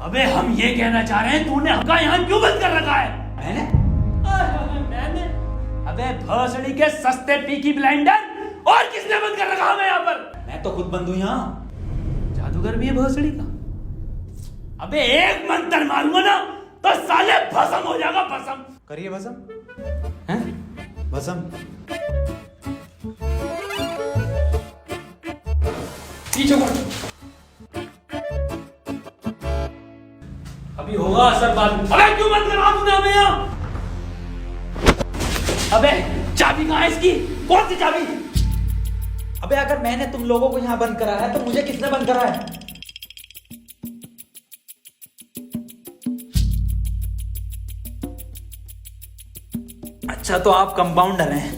अबे हम ये कहना चाह रहे हैं तूने हमका यहाँ क्यों बंद कर रखा है? मैंने? अबे भोसड़ी के सस्ते पीकी ब्लाइंडर, और किसने बंद कर रखा हमें यहाँ पर? मैं तो खुद बंद हूँ यहाँ। जादूगर भी है भोसड़ी का? अबे एक मंत्र मारूंगा ना तो साले भस्म हो जाएगा, भस्म। करिए भस्म। हैं? भस्म। पीछे मुड़। अभी होगा असर बाद में। अबे क्यों बंद करा तूने हमें यहाँ? अबे चाबी कहाँ है इसकी? कौन सी चाबी? अबे अगर मैंने तुम लोगों को यहाँ बंद करा है तो मुझे किसने बंद करा है? अच्छा तो आप कंपाउंडर हैं?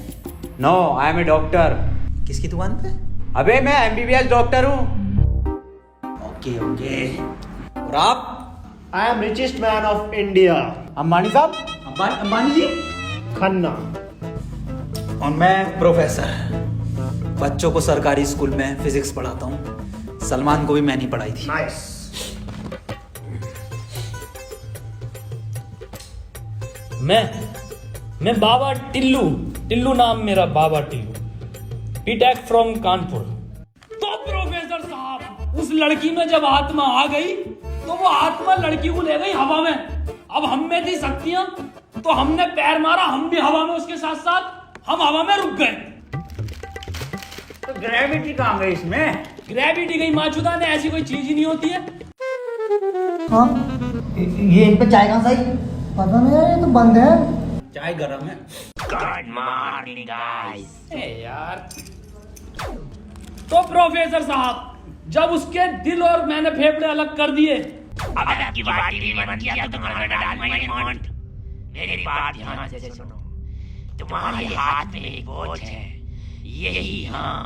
No, I am a doctor. किसकी दुकान पे? अबे मैं एमबीबीएस डॉक्टर हूँ। Okay okay. और आप? I am richest man of India, Ambani साहब। अंबानी जी? खन्ना। और मैं प्रोफेसर, बच्चों को सरकारी स्कूल में फिजिक्स पढ़ाता हूँ। सलमान को भी मैंने पढ़ाई थी। नाइस। मैं बाबा टिल्लू नाम मेरा, बाबा टिल्लू, बीटेक फ्रॉम कानपुर। तो प्रोफेसर साहब, उस लड़की में जब आत्मा आ गई तो वो आत्मा लड़की को ले गई हवा में। अब हम में थी शक्तियां तो हमने पैर मारा, हम भी हवा में उसके साथ साथ, हम हवा में रुक गए। तो ग्रेविटी कहाँ गई इसमें? ग्रेविटी गई माचुदा ने, ऐसी कोई चीज ही नहीं होती है। हाँ, ये इन पे चाय कहाँ सही? पता नहीं यार, ये तो बंद है। चाय गरम है। Good morning guys. यार तो प्रोफेसर साहब, जब उसके दिल और मैंने फेफड़े अलग कर दिए, अब आपकी बाटी भी मन किया तो तुम्हारा डाल मैं मॉन्ट। मेरी बात ध्यान से सुनो। तुम्हारे हाथ में एक वॉच है, यही हाँ,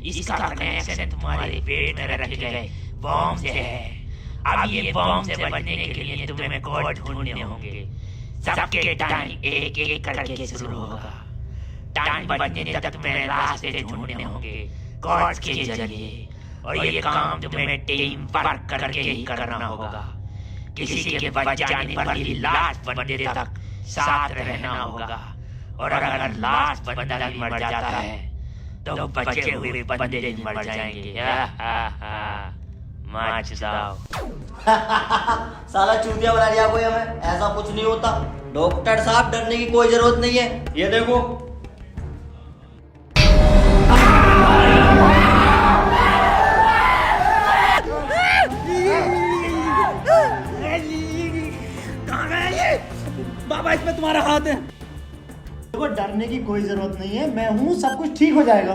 इसका कनेक्शन तुम्हारे पेट में रखे गए बॉम्ब से है। अब ये बॉम्ब से बचने के लिए तुम्हें कोड ढूंढने होंगे। सबके टाइम एक एक करके शुरू होगा। टाइम बचने तक तुम्हें रास्ते ढूंढने होंगे कोड्स के जरिए, और ये काम तुम्हें टीम वर्क करके ही करना होगा। किसी के बच जाने पर भी लास्ट बंदे तक साथ रहना होगा, और अगर लास्ट बंदा भी मर जाता है तो बचे हुए बंदे भी मर जाएंगे। माच जाओ। साला चूतिया बना दिया कोई हमें। ऐसा कुछ नहीं होता डॉक्टर साहब, डरने की कोई जरूरत नहीं है। ये देखो, बाबा इसमें तुम्हारा हाथ है। देखो डरने की कोई जरूरत नहीं है, मैं हूँ, सब कुछ ठीक हो जाएगा।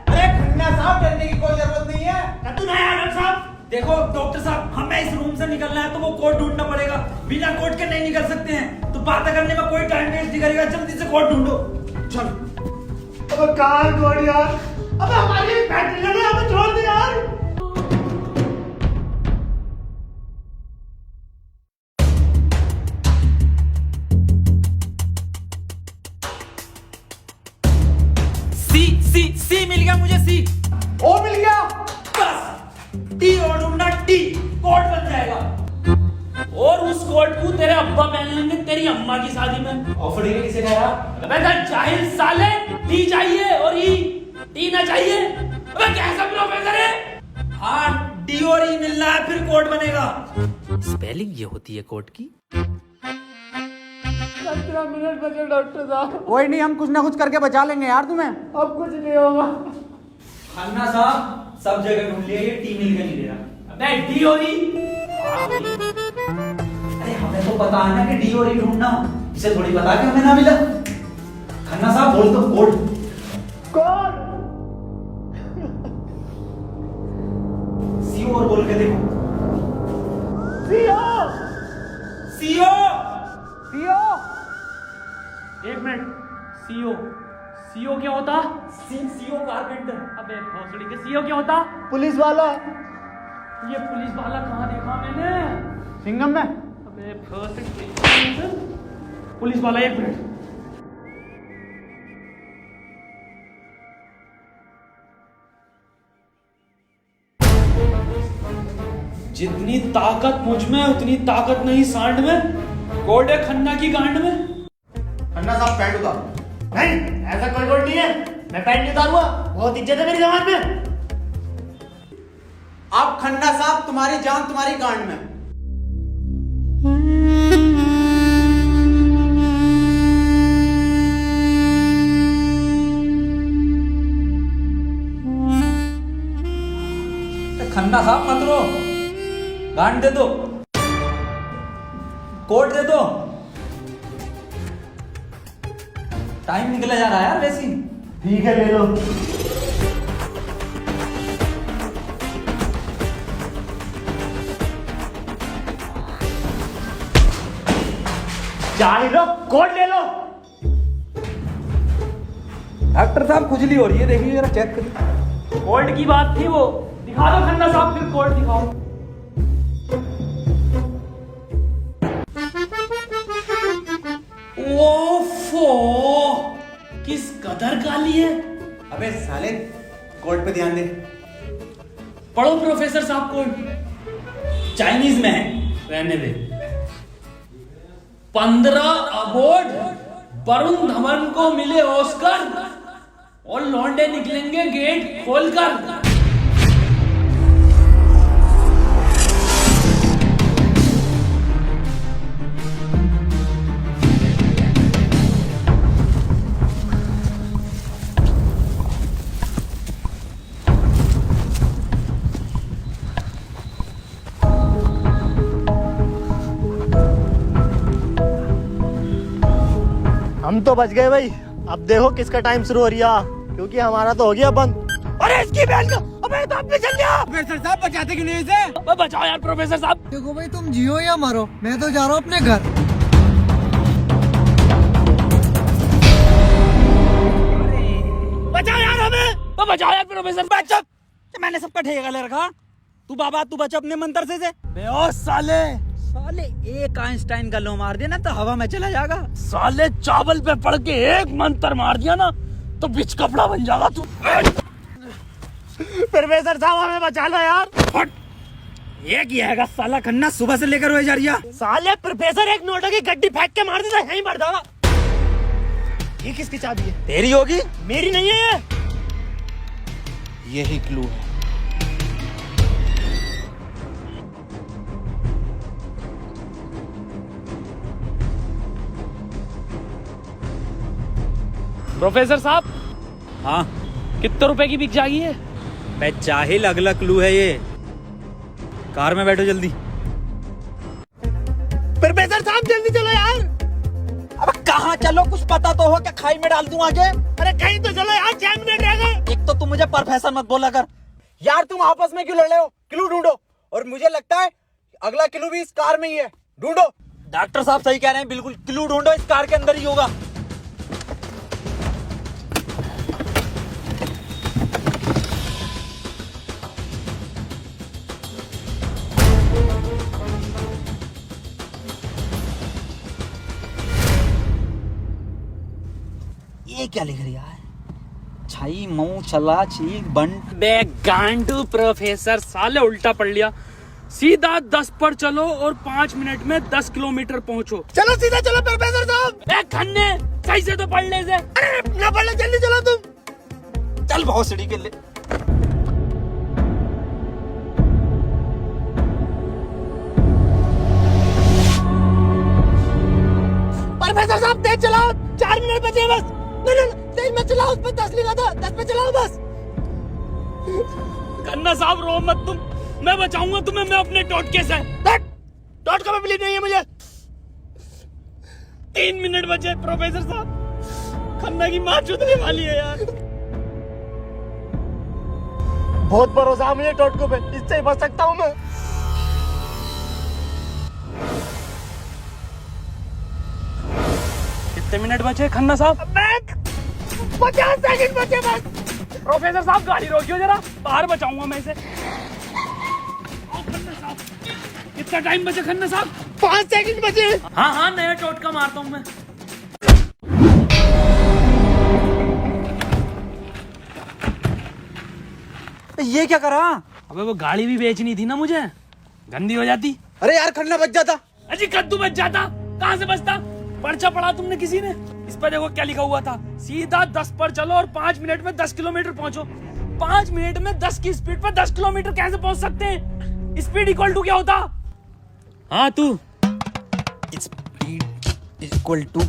अरे खन्ना साहब, डरने की कोई जरूरत नहीं है। तू नया डॉक्टर साहब। देखो डॉक्टर साहब, हमें इस रूम से निकलना है तो वो कोड ढूंढना पड़ेगा। बिना कोड के नहीं निकल सकते हैं। तो बातें करने में कोई टाइम वेस्ट नहीं करेगा, जल्दी से कोड ढूंढो। चलो। अब कहाँ कोड यार? अब हमारी फैक्ट्री लगे, हमें छोड़ दे यार। सी मिल गया मुझे। सी ओ मिल गया। बस टी और ढूंढना, टी कोड बन जाएगा। और उस कोड को तेरे अब्बा पहन लेंगे तेरी अम्मा की शादी में। ऑफर ही किसे कहा? अबे जाहिल साले, टी चाहिए और ई, टी ना चाहिए। अबे कैसा प्रोफेसर है? हाँ, डी और ई मिलना है फिर कोड बनेगा। स्पेलिंग ये होती है कोड की। 15 मिनट बचे डॉक्टर साहब। कोई नहीं, हम कुछ ना कुछ करके बचा लेंगे यार तुम्हें। अब कुछ नहीं होगा। खन्ना साहब, सब जगह ढूंढ लिया, ये टी मिल के नहीं दे रहा। अबे डी और ई? अरे हमें तो पता है ना कि डी और ई ढूंढना, इसे थोड़ी पता कि हमें ना मिला। खन्ना साहब बोल तो कोड। कोड सी और बोल के देखो। सीओ। सीओ। सीओ। एक मिनट, सीओ, सीओ क्या होता? CO carpenter. अबे भोसड़ी के सीओ क्या होता? पुलिस वाला। ये पुलिस वाला कहाँ देखा मैंने? सिंघम में। अबे भोसड़ी पुलिस वाला, एक मिनट। जितनी ताकत मुझ में उतनी ताकत नहीं सांड में। कोड है खन्ना की गांड में। खन्ना साहब पैंट उतारो। नहीं, ऐसा कोई कोड नहीं है। मैं पैंट नहीं उतारूंगा, बहुत इज्जत है मेरी जमात में। आप खन्ना साहब, तुम्हारी जान तुम्हारी गांड में। खन्ना साहब मत रो, गांड दे दो, कोट दे दो। टाइम निकला जा रहा है यार वैसी। ठीक है, ले लो। चाय लो, कोट ले लो। डॉक्टर साहब खुजली हो रही है, देखिए जरा चेक करिए। कोल्ड की बात थी वो, दिखा दो खन्ना साहब, फिर कोल्ड दिखाओ। ओफो, किस कदर गाली है। अबे साले, कोर्ट पे ध्यान दे। पढ़ो प्रोफेसर साहब कोल्ड। चाइनीज में है। रहने दे। 15 अवार्ड वरुण धवन को मिले ऑस्कर और लौंडे निकलेंगे गेट खोलकर। हम तो बच गए भाई। अब देखो किसका टाइम शुरू हो रहा, क्योंकि हमारा तो हो गया बंद। अरे इसकी बहन का, अबे तो आपने चल लिया। प्रोफेसर साहब बचाते क्यों नहीं इसे? बचाओ यार प्रोफेसर साहब। देखो भाई, तुम जियो या मरो, मैं तो जा रहा हूँ अपने घर। बचाओ यार हमें। बचाओ यार प्रोफेसर। बच, मैंने सबका ठेका ले रखा। तू बाबा तू बच अपने मंत्र से। बेहोश साले एक आइंस्टाइन का लो मार दिया ना तो हवा में चला जाएगा। साले चावल पे पड़ के एक मंत्र मार दिया ना तो बिच कपड़ा बन जाएगा तू। प्रोफेसर साहब हमें बचा लो यार। ये किया है साला खन्ना सुबह से लेकर हुए जा रही है। साले प्रोफेसर एक नोटों की गड्डी फेंक के मार देता, यहीं मर जाएगा। ये किसकी चाबी है? तेरी होगी। मेरी नहीं है ये। यही क्लू है। प्रोफेसर साहब, हाँ कितने रुपए की बिक जाएगी है? मैं जाहिल, अगला क्लू है ये। कार में बैठो जल्दी। प्रोफेसर साहब जल्दी चलो यार। अब कहाँ चलो, कुछ पता तो हो क्या खाई में डाल दूं आगे। अरे कहीं तो चलो यार, 6 मिनट रह गए। एक तो तुम मुझे प्रोफेसर मत बोला कर। यार तुम आपस में क्यों लड़ रहे हो? क्लू ढूंढो। और मुझे लगता है अगला क्लू भी इस कार में ही है। ढूंढो। डॉक्टर साहब सही कह रहे हैं, बिल्कुल क्लू ढूंढो, इस कार के अंदर ही होगा। ये क्या लिख रही है? छाई मऊ चला चीक बंट। बे गांडू प्रोफेसर, साले उल्टा पढ़ लिया। सीधा 10 पर चलो और 5 मिनट में 10 किलोमीटर पहुंचो। चलो सीधा चलो प्रोफेसर साहब। ए खन्ने, सही से तो पढ़ ले से। अरे ना पढ़, जल्दी चलो तुम। चल बहुत सीढ़ी के ले। प्रोफेसर साहब तेज चलाओ, 4 मिनट बचे बस। नहीं तेज मत चलाओ, उसमें 10 लिखा था, 10 पे चलाओ बस। खन्ना साहब रो मत तुम, मैं बचाऊंगा तुम्हें, मैं अपने टोटके से। डॉट का बिलीव नहीं है मुझे। 3 मिनट बचे प्रोफेसर साहब, खन्ना की माँ चुदने वाली है यार। बहुत भरोसा है मुझे टोटको पे, इससे ही बच सकता हूँ मैं। कितने मिनट बचे खन्ना साहब? 50 सेकंड बचे बस। प्रोफेसर साहब गाड़ी रोकियो जरा, बाहर बचाऊंगा मैं इसे। खन्ना साहब, कितना टाइम बचा खन्ना साहब? 5 सेकंड बचे। हाँ हाँ, नया टोटका मारता हूँ मैं। ये क्या करा? अबे वो गाड़ी भी बेचनी थी ना मुझे, गंदी हो जाती। अरे यार खन्ना बच जाता। अजी कद्दू बच जाता, कहाँ से बचता? पर्चा पढ़ा तुमने किसी ने? इस पर देखो क्या लिखा हुआ था, सीधा 10 पर चलो और 5 मिनट में 10 किलोमीटर पहुंचो। 5 मिनट में 10 की स्पीड पर 10 किलोमीटर कैसे पहुंच सकते हैं? स्पीड इक्वल टू क्या होता? हाँ तू। Speed equal to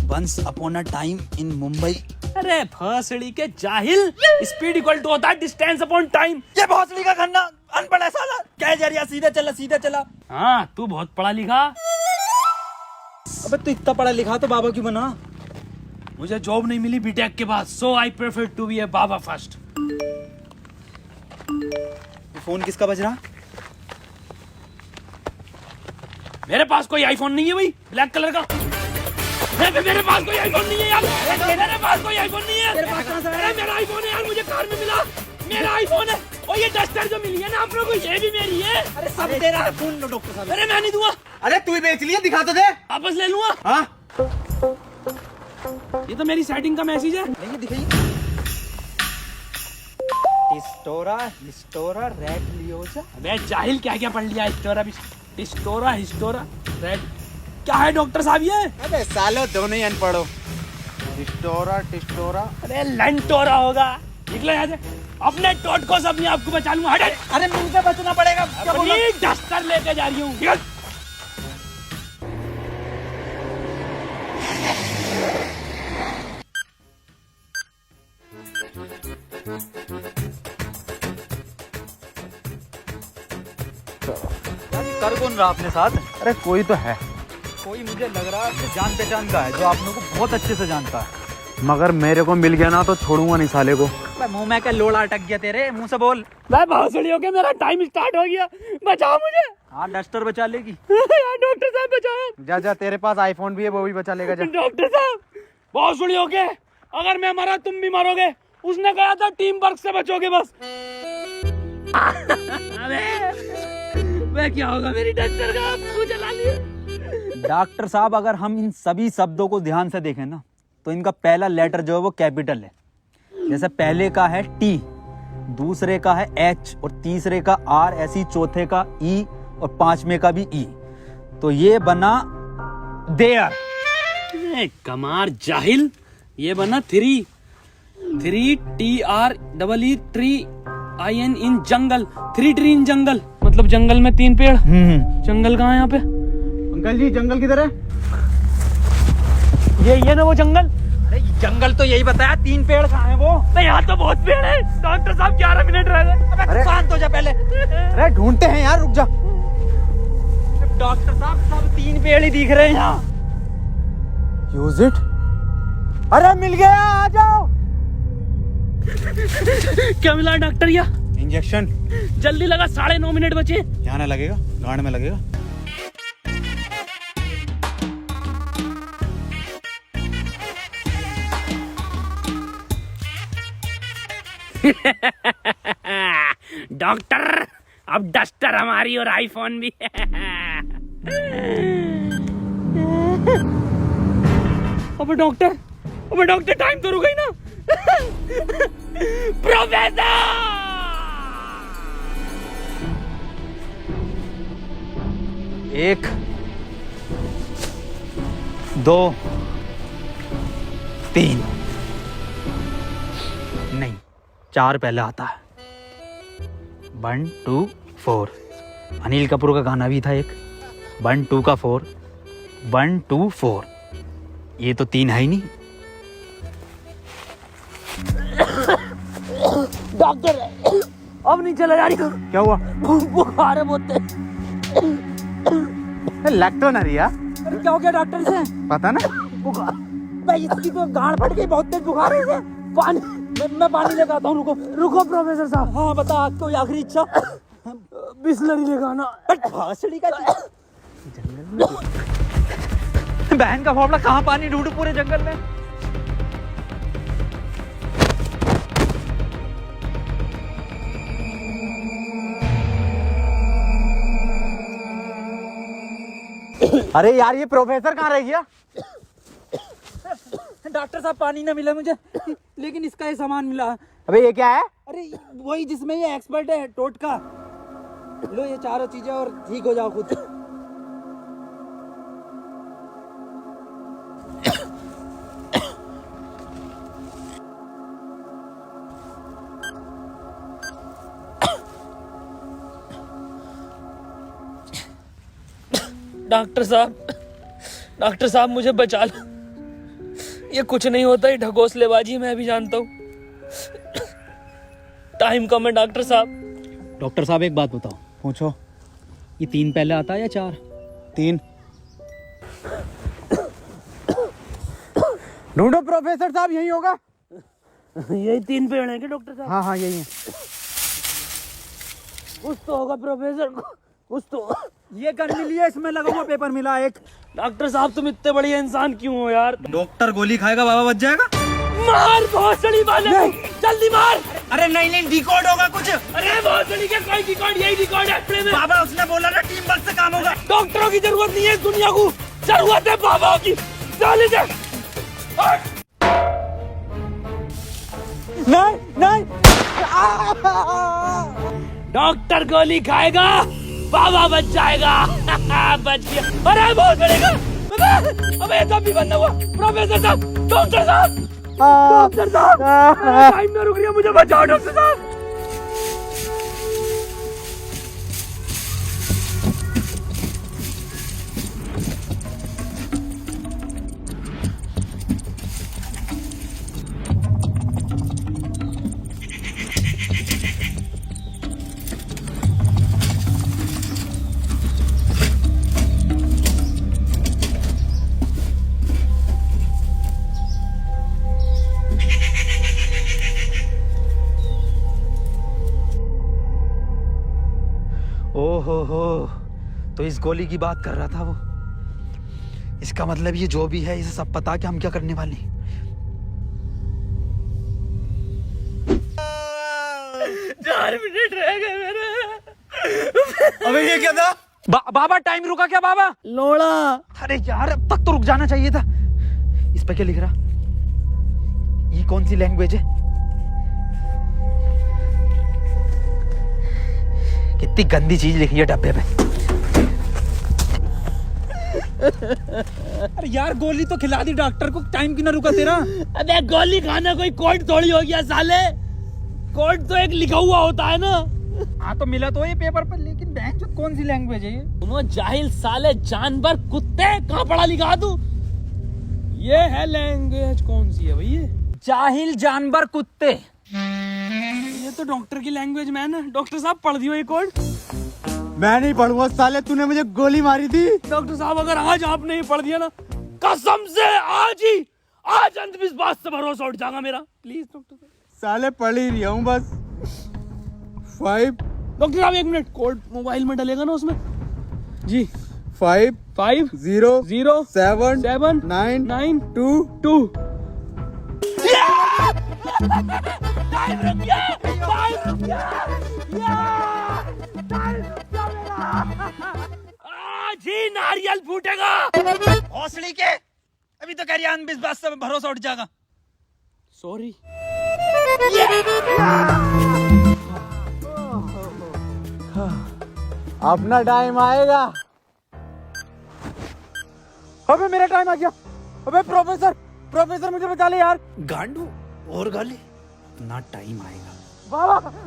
once upon a time in Mumbai। अरे भोसड़ी के जाहिल, स्पीड इक्वल टू होता है डिस्टेंस अपॉन टाइम। ये भोसड़ी का खन्ना अनपढ़ है साला। क्या जरिया, सीधा चला सीधा चला। हाँ तू बहुत पढ़ा लिखा। अबे तू इतना पढ़ा लिखा तो बाबा क्यों बना? मुझे जॉब नहीं मिली बीटेक के बाद, so I prefer to be a baba first. Phone किसका बज रहा? मेरे पास कोई आईफोन नहीं है भाई, ब्लैक कलर का। मेरे पास कोई आईफोन नहीं है यार, मेरे पास कोई आईफोन नहीं है। तेरे पास कहाँ से है? अरे मेरा आईफोन है यार, मुझे कार में मिला, मेरा आईफोन है। और ये डस्टर जो मिली है ना आप लोगों को, ये भी मेरी है। अरे सब तेरा है। फोन लो डॉक्टर साहब। अरे मैं नहीं दूंगा, अरे तू ही बेच लिया, दिखा तो दे। वापस ले लूंगा। हाँ ये तो मेरी सेटिंग का मैसेज है। नहीं दिखाइए। टिस्टोरा हिस्टोरा रेड लियोजा। अबे जाहिल क्या क्या पढ़ लिया? हिस्टोरा रेड क्या है डॉक्टर साहब ये? अबे सालो दोनों ही अनपढ़ हो। टिस्टोरा। अरे लंटोरा होगा। निकलो यहाँ से, अपने टोटको से अपने आप को बचा लूंगा। हट। अरे मुंह से बचना पड़ेगा। क्या बोला? अपनी डस्टर लेके जा रही हूँ। निकल। कर कौन रहा अपने साथ? अरे कोई तो है, कोई मुझे लग रहा है कि जान पहचान का है, जो आप लोगों को बहुत अच्छे से जानता है। मगर मेरे को मिल गया ना तो छोड़ूंगा नहीं साले को। मुंह में क्या लोड़ा अटक गया तेरे मुंह से बोल। मैं भोसड़ी हो गया, मेरा टाइम स्टार्ट हो गया, बचाओ मुझे। हाँ डस्टर बचा लेगी। यार डॉक्टर साहब बचाओ। जा जा, तेरे पास आईफोन भी है, वो भी बचा लेगा। जा डॉक्टर साहब भोसड़ी हो गए, अगर मैं मरा तुम भी मरोगे। उसने कहा था टीम वर्क से बचोगे बस। अरे मैं क्या होगा मेरी डस्टर का, आपको जला लिया। डॉक्टर साहब अगर हम इन सभी शब्दों को ध्यान से देखें ना, तो इनका पहला लेटर जो है वो कैपिटल है। जैसे पहले का है टी, दूसरे का है एच और तीसरे का आर, ऐसी चौथे का ई और पांचवें का भी ई। तो ये बना देयर। कमार जाहिल, ये बना three TREE tree IN in jungle. 3 tree in jungle, मतलब जंगल में 3 पेड़। जंगल कहाँ है यहाँ पे? अंकल जी जंगल किधर है? ये ना वो जंगल। अरे जंगल तो यही बताया, 3 पेड़ कहाँ हैं वो? नहीं यहाँ तो बहुत पेड़ है। डॉक्टर साहब 11 मिनट रह गए। अरे शांत हो जा पहले। अरे ढूंढते हैं यार, रुक जा। डॉक्टर साहब सब 3 पेड़ ही दिख रहे हैं यहाँ। Use it. अरे मिल गया, आ जाओ। क्या मिला डॉक्टर? या इंजेक्शन। जल्दी लगा, 9.5 मिनट बचे। यहाँ ना लगेगा, गांड में लगेगा। डॉक्टर अब डस्टर हमारी और आईफोन भी। अबे डॉक्टर टाइम तो रुक गई ना। प्रोफेसर 1 2 3 नहीं 4 पहले आता है। 1 2 4। अनिल कपूर का गाना भी था एक, 1 2 का 4, 1 2 4। ये तो 3 है ही नहीं। डॉक्टर अब नहीं चला जा रही। क्या हुआ? बुखार है बहुत। लग तो ना रिया। अरे क्या हो गया डॉक्टर से? पता ना। बुखार भाई, इसकी तो गांड फट गई, बहुत तेज बुखार है। पानी मैं पानी लेकर आता हूँ। रुको प्रोफेसर साहब। हाँ बता, कोई आखिरी इच्छा? बिस्लरी लेकर आना। भासड़ी का बहन का फावड़ा, कहाँ पानी ढूंढू पूरे जंगल में? अरे यार ये प्रोफेसर कहाँ रह गया? डॉक्टर साहब पानी ना मिला मुझे, लेकिन इसका ये सामान मिला। अबे ये क्या है? अरे वही जिसमें ये एक्सपर्ट है टोटका। लो ये चारों चीजें और ठीक हो जाओ खुद। डॉक्टर साहब मुझे बचा लो। ये कुछ नहीं होता, ये ढकोसलेबाजी मैं भी जानता हूँ। टाइम कम है डॉक्टर साहब। डॉक्टर साहब एक बात बताओ, पूछो, ये 3 पहले आता है या 4? 3। ढूंढो प्रोफेसर साहब, यही होगा। यही 3 पेड़ हैं क्या डॉक्टर साहब? हाँ यही है। कुछ तो होगा प्रोफेसर, कुछ तो। ये गन मिली है, इसमें लगा हुआ पेपर मिला एक। डॉक्टर साहब तुम इतने बढ़िया इंसान क्यों हो यार? डॉक्टर गोली खाएगा, बाबा बच जाएगा। मार भोसड़ी वाले, जल्दी मार। अरे नहीं डिकोड होगा कुछ। अरे भोसड़ी का कोई डिकोड, यही डिकोड है अपने में। बाबा उसने बोला ना टीम वर्क से काम होगा। डॉक्टरों की जरूरत नहीं है इस दुनिया को, जरूरत है बाबाओं की। चल इधर। नहीं डॉक्टर गोली खाएगा, बाबा बच जाएगा। बच गया। अरे बहुत बड़ेगा। अबे ये तो अभी बंद हुआ। प्रोफेसर साहब, डॉक्टर साहब, डॉक्टर साहब, टाइम ना रुक रही है, मुझे बचाओ डॉक्टर साहब। ओहो, तो इस गोली की बात कर रहा था वो। इसका मतलब ये जो भी है, इसे सब पता कि हम क्या करने वाले हैं। 4 मिनट रह गए मेरे। अबे ये क्या था? बाबा टाइम रुका क्या बाबा? लोड़ा। अरे यार अब तक तो रुक जाना चाहिए था। इस पे क्या लिख रहा? ये कौन सी लैंग्वेज है? कितनी गंदी चीज लिखी है डब्बे पे। अरे यार गोली तो खिला दी डॉक्टर को, टाइम क्यों ना रुका तेरा? अबे गोली खाना कोई कोड थोड़ी हो गया साले। कोड तो एक लिखा हुआ होता है ना। हाँ तो मिला तो ये पेपर पर, लेकिन बहन जो कौन सी लैंग्वेज है ये? तुम जाहिल साले जानवर कुत्ते, कहाँ पढ़ा लिखा तू? ये है लैंग्वेज, कौन सी है भाई ये? जाहिल जानवर कुत्ते। ये तो डॉक्टर की लैंग्वेज मैन है। डॉक्टर साहब पढ़ दियो ये कोड। मैं नहीं पढ़ूंगा साले, तूने मुझे गोली मारी थी। डॉक्टर साहब अगर आज आपने ये पढ़ दिया ना, कसम से आज अंधविश्वास से भरोसा उठ जाएगा मेरा। प्लीज डॉक्टर साहब। साले पढ़ ही रहा हूँ बस। 5 डॉक्टर साहब 1 मिनट, कोड मोबाइल में डलेगा ना उसमें? जी 5 5 0 0 7 7 9 9 2 2। टाइम रुक गया, टाइम रुक गया, टाइम रुक गया मेरा। आज ही नारियल फूटेगा। हौसली के, अभी तो कह रही अंधविश्वास से भरोसा उठ जाएगा। सॉरी। अपना टाइम आएगा। अबे मेरा टाइम आ गया। अबे प्रोफेसर मुझे बचा ले यार। गांडू और गाली ना, टाइम आएगा।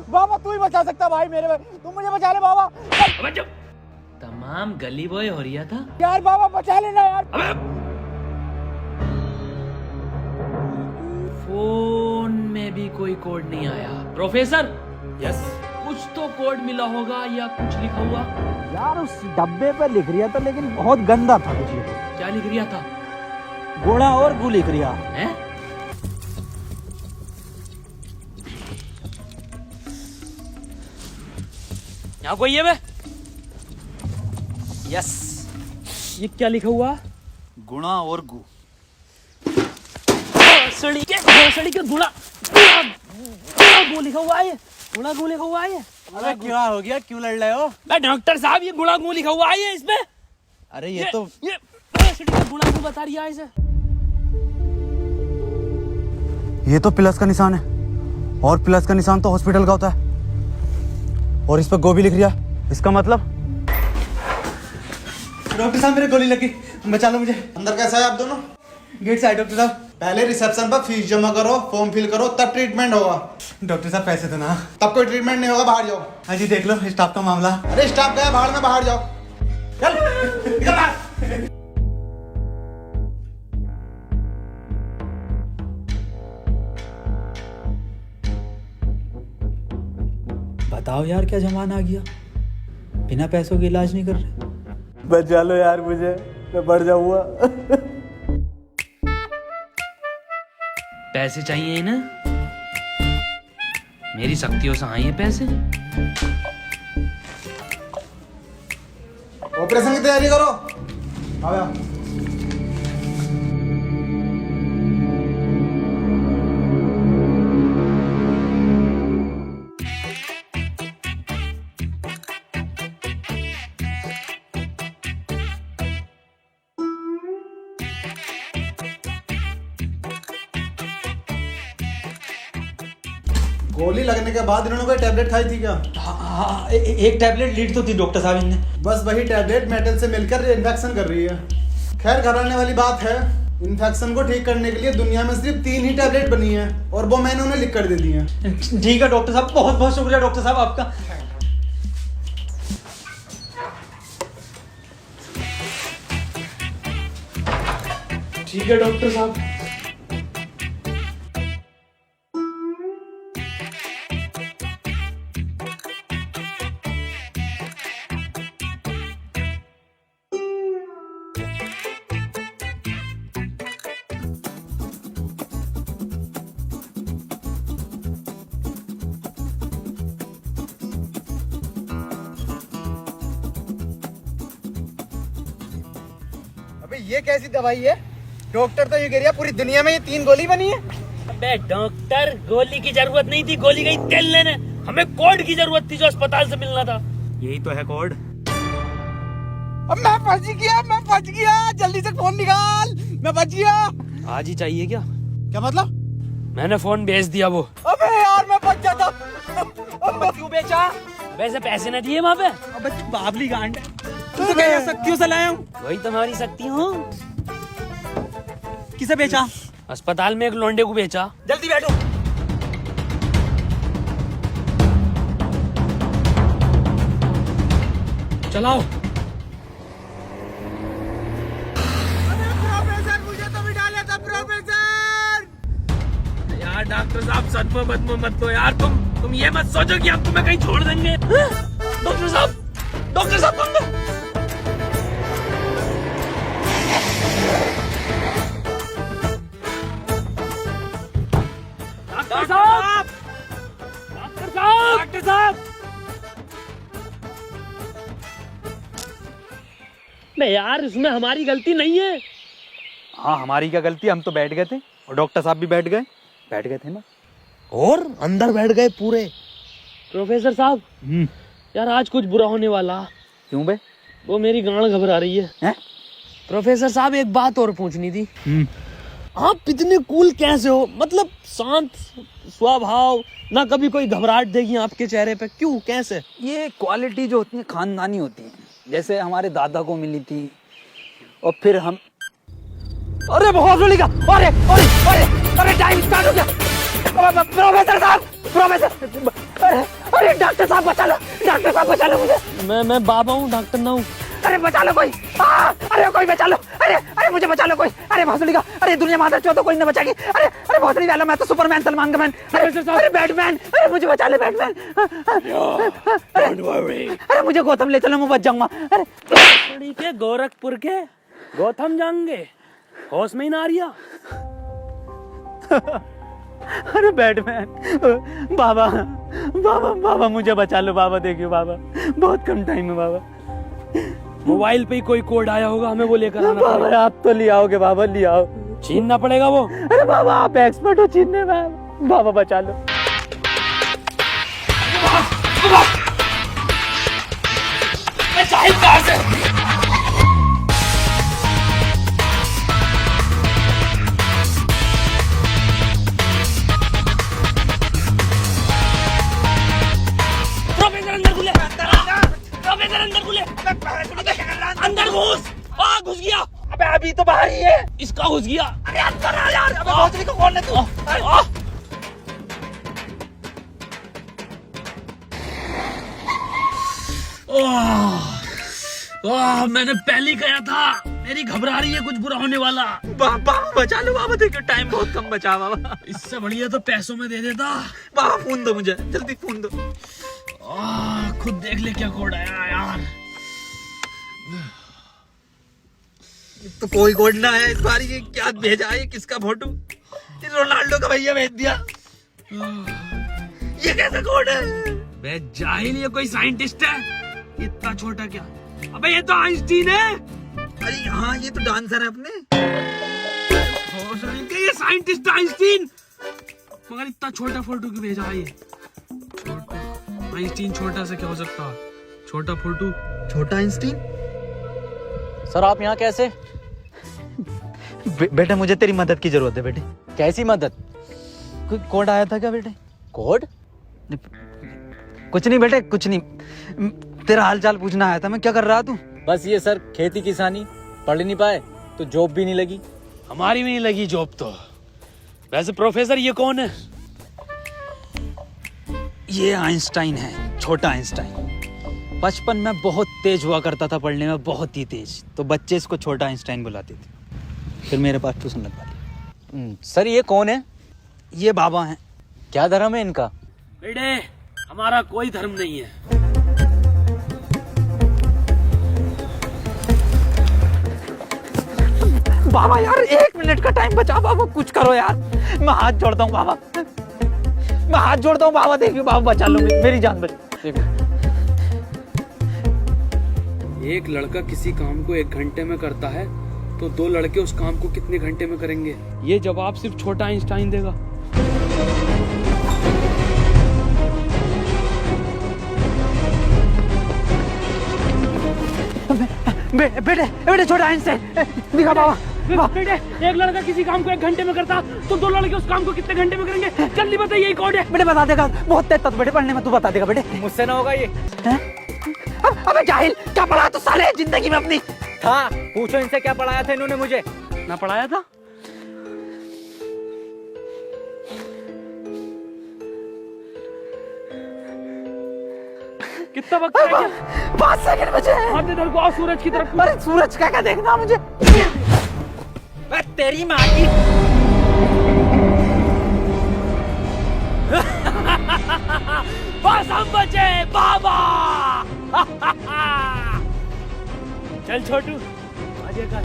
बाबा तू ही बचा सकता भाई मेरे, तुम मुझे बचा ले बाबा। अबे जब तमाम गली बॉय हो रहा था यार बाबा बचा लेना यार। अबे फोन में भी कोई कोड नहीं आया। प्रोफेसर यस, कुछ तो कोड मिला होगा या कुछ लिखा हुआ? यार उस डब्बे पे लिख रिया था, लेकिन बहुत गंदा था कुछ लिखा। क्या लिख रिया था? गोड़ा और गु लिख रिया है। यहाँ कोई है बे? यस, ये क्या लिखा हुआ? गुणा और गु। भोसड़ी के गुणा गु लिखा हुआ है। गुणा गु लिखा हुआ है। अबे क्या हो गया, क्यों लड़ रहे हो? मैं डॉक्टर साहब, ये गुणा गु लिखा हुआ है इसमें। अरे ये भोसड़ी का गुणा गु बता रही है इसे। ये तो प्लस का निशान है, और प्लस का निशान तो हॉस्पिटल का होता है, और इस पर गो भी लिख रिया। इसका मतलब? डॉक्टर साहब मेरे गोली लगी, बचा लो मुझे। अंदर कैसा है आप दोनों? गेट से आए डॉक्टर साहब। पहले रिसेप्शन पर फीस जमा करो, फॉर्म फिल करो, तब ट्रीटमेंट होगा। डॉक्टर साहब पैसे तो ना। तब कोई ट्रीटमेंट नहीं होगा, बाहर जाओ। हाँ जी देख लो स्टाफ का मामला। अरे स्टाफ गया बाहर में, बाहर जाओ। चल निकल बाहर। बताओ यार क्या जमाना आ गया, बिना पैसों के इलाज नहीं कर रहे। बचा लो यार मुझे, मैं बढ़ जाऊंगा। पैसे चाहिए ना? मेरी शक्तियों से आए हैं पैसे। ऑपरेशन की तैयारी करो। आओ यार। गोली लगने के बाद इन्होंने कोई टैबलेट खाई थी क्या? हाँ, एक टैबलेट लीड तो थी डॉक्टर साहब इनने। बस वही टैबलेट मेटल से मिलकर इन्फेक्शन कर रही है। खैर घबराने वाली बात है, इन्फेक्शन को ठीक करने के लिए दुनिया में सिर्फ 3 ही टैबलेट बनी है और वो मैंने उन्हें लिख कर दे दी है। ठीक है डॉक्टर साहब, बहुत बहुत शुक्रिया डॉक्टर साहब आपका। ठीक है डॉक्टर साहब। अबे ये कैसी दवाई है? डॉक्टर तो ये कह रहा पूरी दुनिया में ये 3 गोली बनी है। अबे डॉक्टर, गोली की जरूरत नहीं थी, गोली गई तेल लेने। हमें कोड की जरूरत थी जो अस्पताल से मिलना था। यही तो है कोड। अब मैं फंस गया, जल्दी से फोन निकाल, मैं बच गया। आज ही चाहिए क्या? क्या मतलब? मैंने फोन भेज दिया वो। अबे यार मैं बच जाता। अब क्यों बेचा? वैसे पैसे न दिए वहाँ पे। अबे बाबली गांड, तू तो क्या शक्तियों से लाया हूँ। वही तुम्हारी शक्ति हूँ। किसे बेचा? अस्पताल में एक लौंडे को बेचा। जल्दी बैठो। चलाओ। प्रोफेसर मुझे तो बिठा लेता प्रोफेसर। यार डॉक्टर साहब सदमा बदमा मत लो यार, तुम ये मत सोचो कि हम तुम्हें कहीं छोड़ देंगे। डॉक्टर साहब तुम डॉक्टर साहब नहीं यार, इसमें हमारी गलती नहीं है। हाँ हमारी क्या गलती, हम तो बैठ गए थे और डॉक्टर साहब भी बैठ गए थे ना। और अंदर बैठ गए पूरे। प्रोफेसर साहब, यार आज कुछ बुरा होने वाला। क्यों बे? वो मेरी गांड घबरा रही है। हैं? प्रोफेसर साहब एक बात और पूछनी थी। आप इतने कूल कैसे हो? मतलब शांत स्वभाव, ना कभी कोई घबराहट देगी आपके चेहरे पे, क्यों कैसे? ये क्वालिटी जो होती है खानदानी होती है, जैसे हमारे दादा को मिली थी और फिर हम। अरे बहुत जल्दी का, अरे टाइम स्टार्ट हो गया। प्रोफेसर साहब, अरे डॉक्टर साहब बचा लो मुझे। मैं बाबा हूँ, डॉक्टर ना हूँ। अरे बचा लो कोई, अरे कोई बचा लो, अरे मुझे बचा लो कोई। अरे भोसड़ी का, अरे दुनिया माता चो तो कोई न बचाएगी। अरे भोसड़ी वाला, मैं तो सुपरमैन, सलमान का मैन। अरे बैटमैन, अरे मुझे बचा ले बैटमैन। अरे मुझे गौतम ले चलो, मैं बच जाऊंगा। अरे के गोरखपुर के गौतम जाएंगे, होश में ही ना आ रिया। अरे बैटमैन, बाबा मुझे बचा लो बाबा, देखियो बाबा बहुत कम टाइम है बाबा। मोबाइल पे ही कोई कोड आया होगा, हमें वो लेकर आना बाबा पड़ेगा। आप तो ले आओगे बाबा, ले आओ। छीनना पड़ेगा वो। अरे बाबा आप एक्सपर्ट हो छीनने में, बाबा बचा लो। कहाँ से? प्रोफेसर अंदर खुले। घुस। आ घुस गया। अबे अभी तो बाहर ही है। इसका घुस गया। अरे अंदर आ यार। अबे भोसड़ी को खोलने तू। मैंने पहले ही कहा था मेरी घबरा रही है कुछ बुरा होने वाला। बाबा बचा लो बाबा, देखो टाइम बहुत कम बचा बाबा। इससे बढ़िया तो पैसों में दे देता। बाबा फोन दो मुझे, जल्दी फोन दो। खुद देख ले क्या कोड आया यार। तो कोई कोड ना है इस बार। ये क्या भेजा है, किसका फोटो? ये रोनाल्डो का भैया भेज दिया। ये कैसा कोड है? बे जाहिल, ये कोई साइंटिस्ट है? इतना छोटा क्या? अबे ये तो आइंस्टीन है। अरे हाँ, ये तो डांसर है अपने। ये साइंटिस्ट आइंस्टीन, मगर इतना छोटा फोटो क्यों भेजा है ये? आइंस्टीन छोटा से क्या हो सकता? छोटा फोटो, छोटा आइंस्टीन। सर आप यहाँ कैसे? बेटा मुझे तेरी मदद की जरूरत है बेटे। कैसी मदद? कोई कोड आया था क्या बेटे? कोड? कुछ नहीं बेटे, कुछ नहीं। तेरा हाल चाल पूछना आया था मैं। क्या कर रहा तू? बस ये सर, खेती किसानी। पढ़ नहीं पाए तो जॉब भी नहीं लगी। हमारी भी नहीं लगी जॉब तो। वैसे प्रोफेसर ये कौन है? ये आइंस्टाइन है, छोटा आइंस्टाइन। बचपन में बहुत तेज हुआ करता था पढ़ने में, बहुत ही तेज। तो बच्चे इसको छोटा आइंस्टाइन बुलाते थे। फिर मेरे पास ट्यूशन लगवा दी। सर ये कौन है? ये बाबा हैं। क्या धर्म है इनका? बेटे हमारा कोई धर्म नहीं है। बाबा यार 1 मिनट का टाइम बचा बाबा, कुछ करो यार। मैं हाथ जोड़ता हूँ बाबा, मैं हाथ जोड़ता हूँ बाबा। देखिए बाबा बचा लो, मेरी जान बचा। एक लड़का किसी काम को 1 घंटे में करता है तो 2 लड़के उस काम को कितने घंटे में करेंगे? ये जवाब सिर्फ छोटा आइंस्टाइन देगा। बेटे छोटा आइंस्टाइन दिखा बाबा। बेटे एक लड़का किसी काम को 1 घंटे में करता तो 2 लड़के उस काम को कितने घंटे में करेंगे? जल्दी बताइए, यही कोड है। बेटे बता देगा, बहुत तेज था बेटे पढ़ने में, तू बता देगा बेटे। मुझसे ना होगा ये। अबे जाहिल, क्या पढ़ा तू साले जिंदगी में अपनी? हाँ पूछो इनसे, क्या पढ़ाया था इन्होंने मुझे? ना पढ़ाया था? कितना वक्त रह गया? 5 सेकंड बचे हैं। हाथ इधर को आओ, सूरज की तरफ। अरे सूरज का क्या देखना मुझे? तेरी माँ की। बस हम बचे बाबा। चल छोटू आगे कर।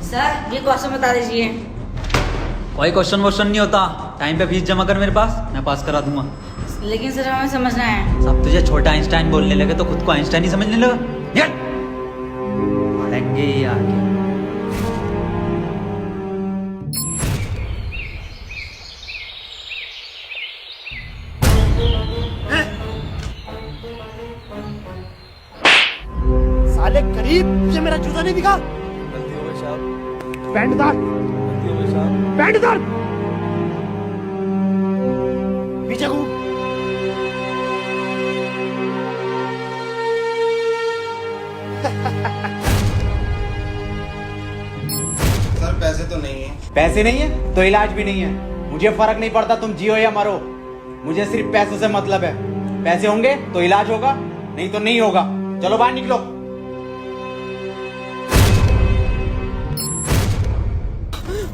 सर ये क्वेश्चन बता दीजिए। कोई क्वेश्चन वोश्चन नहीं होता। टाइम पे फीस जमा कर मेरे पास, मैं पास करा दूंगा। लेकिन सर हमें समझना है। सब तुझे छोटा आइंस्टाइन बोलने लगे तो खुद को आइंस्टाइन ही समझने लगा। पढ़ेंगे ही आगे। साले गरीब, ये मेरा जूता नहीं दिखा। पैंट उतार, पैंट उतार, पीछे घूम। सर पैसे तो नहीं है। पैसे नहीं है तो इलाज भी नहीं है। मुझे फर्क नहीं पड़ता तुम जियो या मरो, मुझे सिर्फ पैसों से मतलब है। पैसे होंगे तो इलाज होगा, नहीं तो नहीं होगा। चलो बाहर निकलो।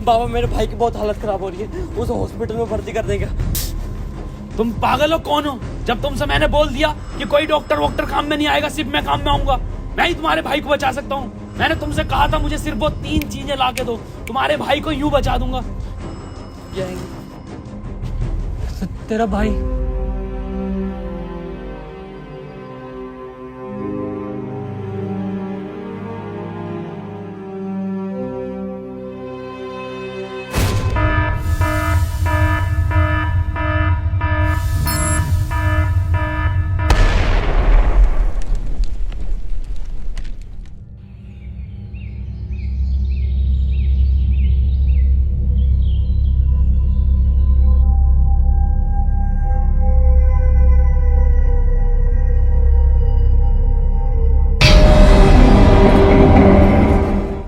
बाबा मेरे भाई की बहुत हालत खराब हो रही है, उसे हॉस्पिटल में भर्ती कर देगा। तुम पागल हो? कौन हो? जब तुमसे मैंने बोल दिया कि कोई डॉक्टर वॉक्टर काम में नहीं आएगा, सिर्फ मैं काम में आऊंगा। मैं ही तुम्हारे भाई को बचा सकता हूँ। मैंने तुमसे कहा था मुझे सिर्फ वो 3 चीजें ला के दो, तुम्हारे भाई को यूं बचा दूंगा। तेरा भाई